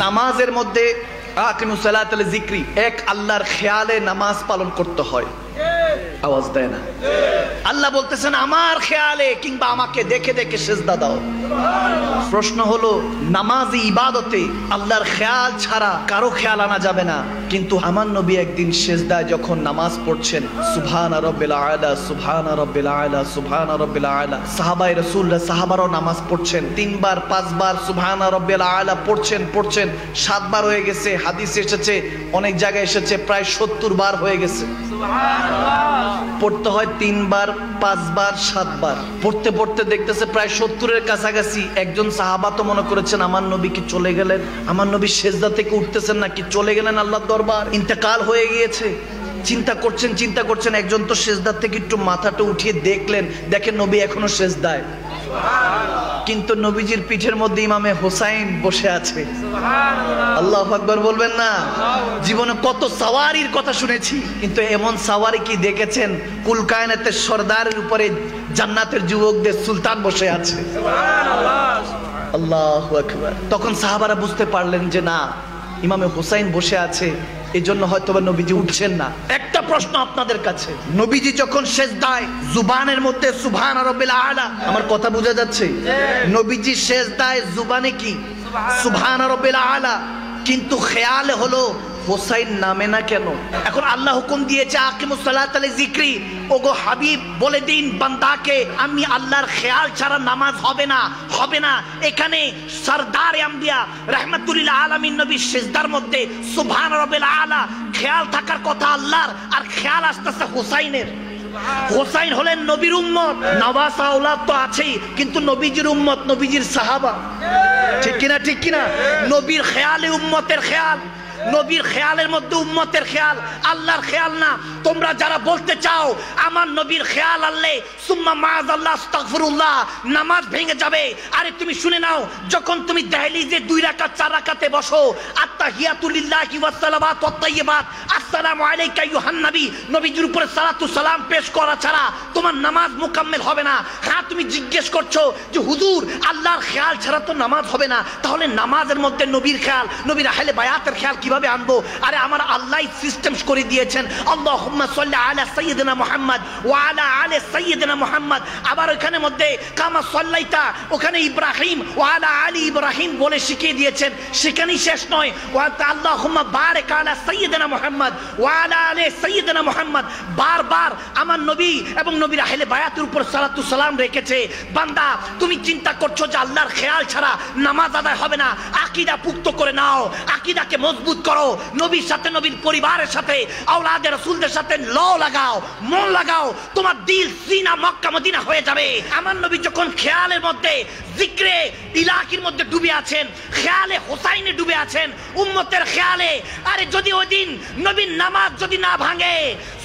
নামাজের মধ্যে আকিমুস সালাতা লিযিকরি, এক আল্লাহর খেয়ালে নামাজ পালন করতে হয়। আওয়াজ দেয় না? আল্লাহ বলতেছেন আমার খেয়ালে কিংবা আমাকে দেখে দেখে সিজদা দাও। প্রশ্ন হলো, নামাজি ইবাদতে আল্লাহর খেয়াল ছাড়া কারো খেয়াল আনা যাবে না, কিন্তু আমার নবী একদিন সিজদায় যখন নামাজ পড়ছেন, সুবহান রাব্বিল আলা সুবহান রাব্বিল আলা সুবহান রাব্বিল আলা, সাহাবায়ে রাসূলরা সাহাবারাও নামাজ পড়ছেন, 3 বার 5 বার সুবহান রাব্বিল আলা পড়ছেন 7 বার হয়ে গেছে, হাদিসে এসেছে, অনেক জায়গায় এসেছে প্রায় 70 বার হয়ে গেছে। পড়তে হয় 3 বার 5 বার 7 বার, পড়তে পড়তে দেখতেছে প্রায় 70-এর কাছাকাছি। একজন সাহাবা তো মনে করেছেন আমার নবী কি চলে গেলেন, আমার নবী সিজদা থেকে উঠতেছেন নাকি, চলে গেলেন আল্লাহর দরবার, ইন্তেকাল হয়ে গিয়েছে। চিন্তা করছেন, একজন তো সিজদা থেকে একটু মাথাটা উঠিয়ে দেখেন নবী এখনো সিজদায়, কিন্তু নবীজির পিঠের মধ্যে ইমামে হোসাইন বসে আছে। আল্লাহু আকবার বলবেন না? জীবনে কত সাওয়ারির কথা শুনেছি, কিন্তু এমন সাওয়ারি কি দেখেছেন? কুল কায়নাতের সরদারের উপরে জান্নাতের যুবকদের সুলতান বসে আছে। আল্লাহু আকবার। তখন সাহাবারা বুঝতে পারলেন যে না, ইমামে হোসাইন বসে আছে, এজন্য হয়তোবা নবীজি উঠছেন না। একটা প্রশ্ন আপনাদের কাছে, নবীজি যখন সিজদায় জুবানের মধ্যে সুবহান রাব্বিল আলা, আমার কথা বোঝা যাচ্ছে? নবীজি সিজদায় জুবানে কি সুবহান রাব্বিল আলা, কিন্তু খেয়ালে হলো হোসাইন নামে না কেন? এখন আল্লাহ হুকুম দিয়েছে আকিমুস সালাতা লিযিকরি, ওগো হাবিব বলে দিন বান্দাকে আমি আল্লাহর খেয়াল ছাড়া নামাজ হবে না। এখানে সরদারে আম্বিয়া রাহমাতুল্লিল আলামিন নবী সিজদার মধ্যে সুবহান রাব্বিল আলা, খেয়াল থাকার কথা আল্লাহর, আর খেয়াল আসতেছে হোসাইনের। হোসাইন হলেন নবীর উম্মত, নওয়াজ আওলাদ তো আছেই, কিন্তু নবীজির উম্মত, নবীজির সাহাবা। ঠিক কিনা? নবীর খেয়ালে উম্মতের খেয়াল, নবীর খেয়ালের মধ্যে উম্মতের খেয়াল, আল্লাহর খেয়াল না। তোমরা যারা বলতে চাও আমার নবীর খেয়াল আল্লাহ সুম্মা মাআযাল্লাহ আস্তাগফিরুল্লাহ, নামাজ ভেঙে যাবে। আরে তুমি শুনে নাও, যখন তুমি দহলিজে 2 রাকাত 4 রাকাতে বসো, আত্তাহিয়াতু লিল্লাহি ওয়াস সালাওয়াতু ওয়াত তাইয়্যিবাত, আসসালামু আলাইকা আইয়ুহান নবী, নবীজির উপরে সালাতু সালাম পেশ করা ছাড়া তোমার নামাজ মুকাম্মেল হবে না। হ্যাঁ, তুমি জিজ্ঞেস করছো যে হুজুর আল্লাহর খেয়াল ছাড়া তো নামাজ হবে না, তাহলে নামাজের মধ্যে নবীর খেয়াল, নবীর আহলে বায়াতের খেয়াল কিভাবে আনবো? আরে আমার আল্লাহ সিস্টেম করে দিয়েছেন, আল্লাহুম্মা সাল্লি আলা সাইয়্যিদিনা মুহাম্মদ ওয়া আলা আলি সাইয়্যিদিনা মুহাম্মদ। আবার ওখানে মধ্যে কামা সাল্লাইতা, ওখানে ইব্রাহিম ওয়া আলা আলি ইব্রাহিম বলে শিখিয়ে দিয়েছেন। সেখানেই শেষ নয়, ওয়া আল্লাহুম্মা বারিক আলা সাইয়্যিদিনা মুহাম্মদ ওয়া আলা আলি সাইয়্যিদিনা মুহাম্মদ। বারবার আমার নবী এবং নবীর আহলে বায়াতের উপর সালাতু সালাম রেখেছে। বান্দা তুমি চিন্তা করছো যে আল্লাহর খেয়াল ছাড়া নামাজ আদায় হবে না, আকীদা পুক্ত করে নাও, আকীদাকে মজবুত করো, নবীর সাথে, নবীর পরিবারের সাথে, আওলাদে রাসূলদের সাথে লাগাও, মন লাগাও, তোমার দিল সিনা মক্কা মদিনা হয়ে যাবে। আমার নবী যখন খেয়ালের মধ্যে জিক্রে ইলাহির মধ্যে ডুবে আছেন, খেয়ালে হোসাইনে ডুবে আছেন, উম্মতের খেয়ালে। আরে যদি ওই দিন নবীর নামাজ যদি না ভাঙে,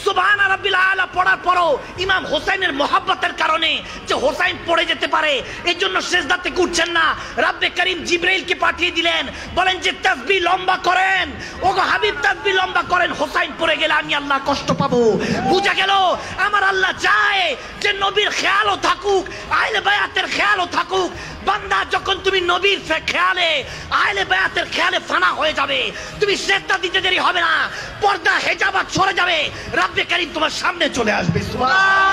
সুবহান রাব্বিল আলা পড়ার পরও ইমাম হোসাইনের মহব্বতের কারণে যে হোসাইন পড়ে যেতে পারে, এই জন্য সিজদা থেকে উঠছেন না, রাব্বে কারীম জিবরাইলকে পাঠিয়ে দিলেন, বলেন যে তাসবিহ লম্বা করেন, ওগো হাবিব তাসবিহ লম্বা করেন, হোসাইন পড়ে গেলে আমি আল্লাহ কষ্ট পাবো। বুঝা গেল আমার আল্লাহ চায় যে নবীর খেয়ালও থাকুক, আহলে বায়াতের খেয়ালও থাকুক। বান্দা যখন তুমি নবীর খেয়ালে, আহলে বায়াতের খেয়ালে ফানা হয়ে যাবে, তুমি সিজদা দিতে দেরি হবে না, পর্দা হেজাবাত সরে যাবে, রাব্বে কারীম তোমার সামনে চলে আসবে। সুবহানাল্লাহ।